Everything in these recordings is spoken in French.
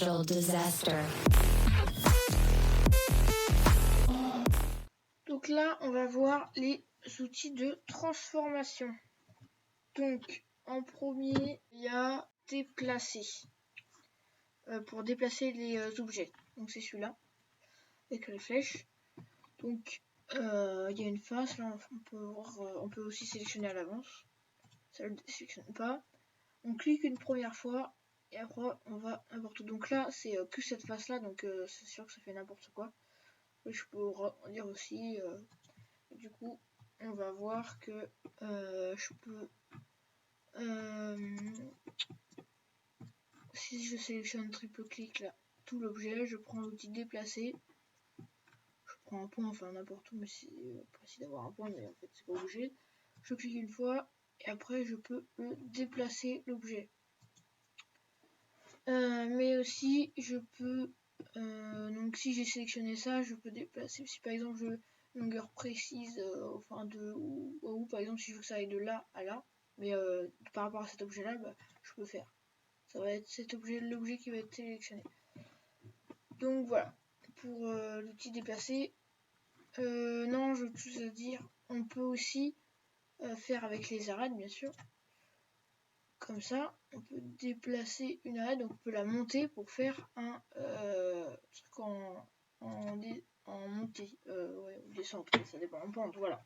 Digital disaster. Donc là, on va voir les outils de transformation. Donc, en premier, il y a déplacer. Pour déplacer les objets. Donc c'est celui-là, avec les flèches. Donc, il y a une face, là, on peut aussi sélectionner à l'avance. Ça ne le sélectionne pas. On clique une première fois, et après, on va n'importe où. Donc là, c'est que cette face-là, donc c'est sûr que ça fait n'importe quoi. Et je peux dire aussi... du coup, on va voir que je peux... si je sélectionne triple clic là, tout l'objet, je prends l'outil déplacer, je prends un point, enfin n'importe où, mais c'est précis d'avoir un point, mais en fait c'est pas obligé. Je clique une fois et après je peux le déplacer l'objet. Mais aussi je peux, donc si j'ai sélectionné ça, je peux déplacer. Si par exemple je veux une longueur précise, enfin de où par exemple si je veux que ça aille de là à là, mais par rapport à cet objet là, bah, je peux faire. Ça va être cet objet, l'objet qui va être sélectionné. Donc voilà, pour l'outil déplacer. Non, je veux juste dire, on peut aussi faire avec les arêtes, bien sûr. Comme ça, on peut déplacer une arête, donc on peut la monter pour faire un truc en montée, ouais, ou descente, ça dépend, en pente, voilà.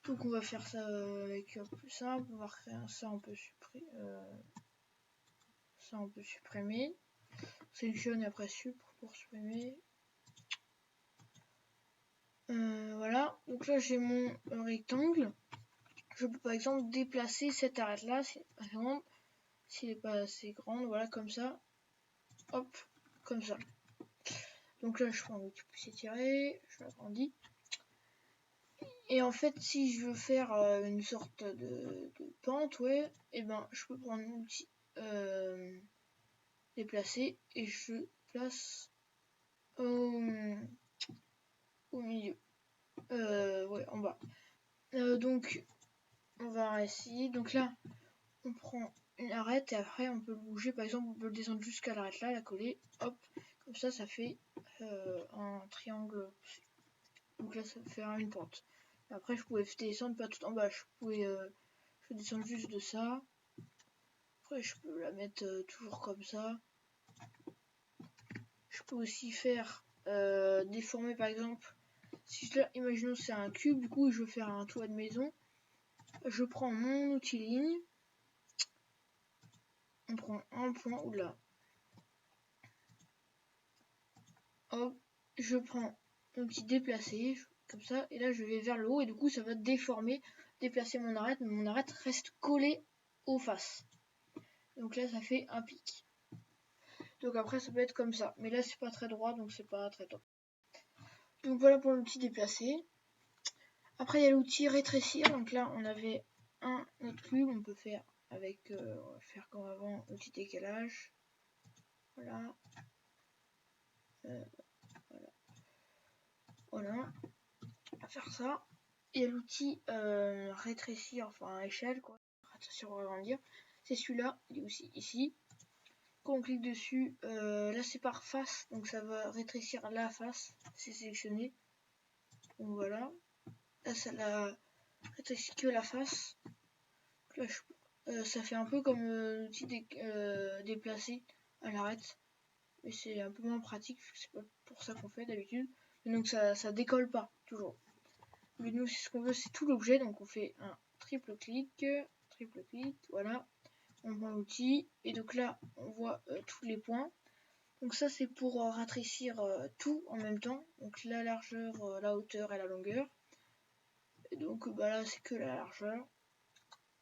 Donc on va faire ça avec plus simple, on va créer ça, on peut supprimer. Sélectionne et après pour supprimer. Voilà, donc là j'ai mon rectangle. Je peux par exemple déplacer cette arête là, s'il n'est pas assez grande, voilà, comme ça. Hop, comme ça. Donc là je prends l'outil pousser tirer, je l'agrandis. Et en fait, si je veux faire une sorte de pente, ouais, et ben je peux prendre l'outil déplacer et je place au milieu. Ouais, en bas. Donc on va essayer. Donc là, on prend une arête et après on peut le bouger. Par exemple, on peut le descendre jusqu'à l'arête là, la coller. Hop, comme ça, ça fait un triangle. Donc là, ça fait une pente. Après, je pouvais descendre pas tout en bas. Je peux descendre juste de ça. Après, je peux la mettre toujours comme ça. Je peux aussi faire déformer, par exemple. Si là, imaginons c'est un cube, du coup, je veux faire un toit de maison. Je prends mon outil ligne. On prend un point, oula. Hop, je prends mon petit déplacé, comme ça, et là je vais vers le haut, et du coup ça va déformer, déplacer mon arête, mais mon arête reste collée aux faces. Donc là ça fait un pic. Donc après ça peut être comme ça, mais là c'est pas très droit, donc c'est pas très top. Donc voilà pour l'outil déplacer. Après il y a l'outil rétrécir, donc là on avait un autre cube, on peut faire avec, on va faire comme avant, l'outil décalage. Voilà. Voilà. On va faire ça. Il y a l'outil rétrécir, enfin échelle, quoi. Rétrécir ou agrandir. C'est celui-là, il est aussi ici. Quand on clique dessus, là c'est par face, donc ça va rétrécir la face. C'est sélectionné. Donc voilà. Là ça la rétrécit que la face. Là, ça fait un peu comme l'outil déplacé à l'arête. Mais c'est un peu moins pratique, c'est pas pour ça qu'on fait d'habitude. Donc ça décolle pas, toujours. Mais nous, ce qu'on veut, c'est tout l'objet. Donc on fait un triple clic, voilà. On prend l'outil. Et donc là, on voit tous les points. Donc ça, c'est pour rétrécir tout en même temps. Donc la largeur, la hauteur et la longueur. Et donc bah là, c'est que la largeur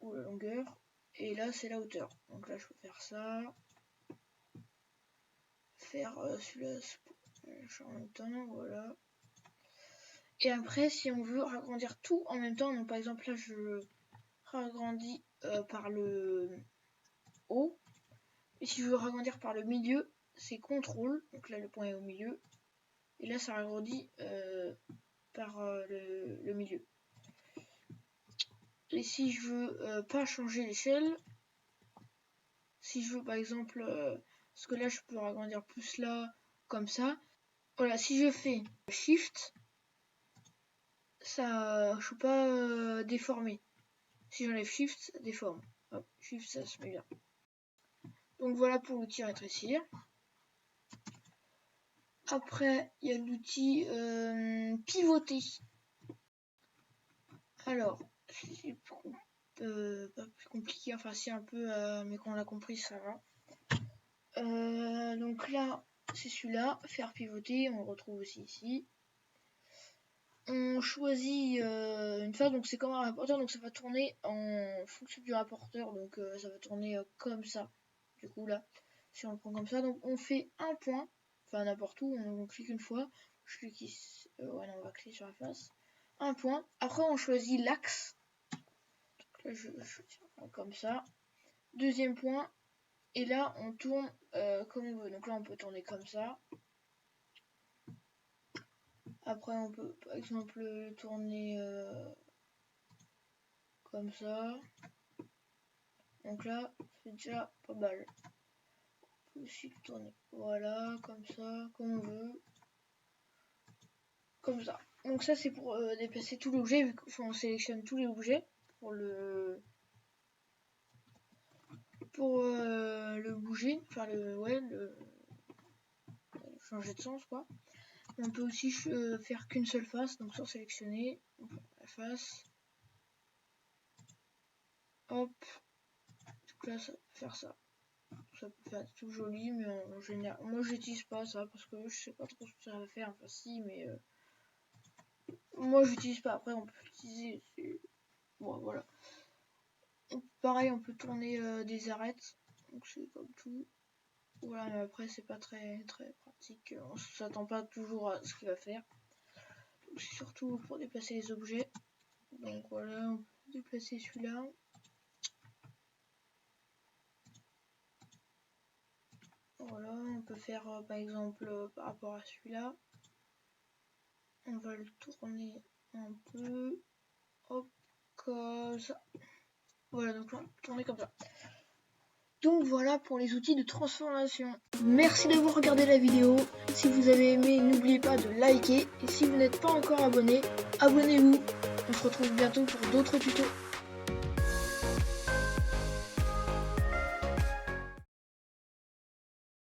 ou la longueur. Et là, c'est la hauteur. Donc là, je peux faire ça. Faire celui-là en même temps, voilà. Et après, si on veut agrandir tout en même temps, donc par exemple là, je ragrandis par le haut. Et si je veux agrandir par le milieu, c'est CTRL. Donc là, le point est au milieu. Et là, ça agrandit par le milieu. Et si je veux pas changer l'échelle, si je veux par exemple parce que là je peux agrandir plus là, comme ça. Voilà, si je fais Shift, ça, je peux pas déformer. Si j'enlève Shift, ça déforme. Hop, Shift, ça se met bien. Donc voilà pour l'outil rétrécir. Après, il y a l'outil pivoter. Alors, c'est pas plus compliqué, enfin si un peu, mais qu'on l'a compris, ça va. Donc là, c'est celui-là, faire pivoter, on le retrouve aussi ici. On choisit une phase, donc c'est comme un rapporteur, donc ça va tourner en fonction du rapporteur, donc ça va tourner comme ça. Du coup là, si on le prend comme ça, donc on fait un point, enfin n'importe où, on clique une fois, je clique ici, ouais non, on va cliquer sur la face, un point. Après on choisit l'axe, là je comme ça, deuxième point, et là on tourne comme on veut. Donc là on peut tourner comme ça. Après on peut par exemple le tourner comme ça. Donc là c'est déjà pas mal. On peut aussi le tourner, voilà, comme ça, comme on veut. Comme ça. Donc ça c'est pour déplacer tout l'objet, vu qu'on sélectionne tous les objets pour le bouger, enfin le changer de sens quoi. On peut aussi faire qu'une seule face, donc sans sélectionner, la face. Hop. Donc là ça peut faire ça. Ça peut faire tout joli, mais en général, moi j'utilise pas ça parce que je sais pas trop ce que ça va faire. Enfin si, mais moi j'utilise pas. Après on peut utiliser. Bon voilà. Pareil, on peut tourner des arêtes, donc c'est comme tout. Voilà, mais après c'est pas très pratique, on s'attend pas toujours à ce qu'il va faire. C'est surtout pour déplacer les objets. Donc voilà, on peut déplacer celui-là. Voilà, on peut faire par exemple par rapport à celui-là. On va le tourner un peu. Hop, comme ça. Voilà, donc on va tourner comme ça. Donc voilà pour les outils de transformation. Merci d'avoir regardé la vidéo. Si vous avez aimé, n'oubliez pas de liker. Et si vous n'êtes pas encore abonné, abonnez-vous. On se retrouve bientôt pour d'autres tutos.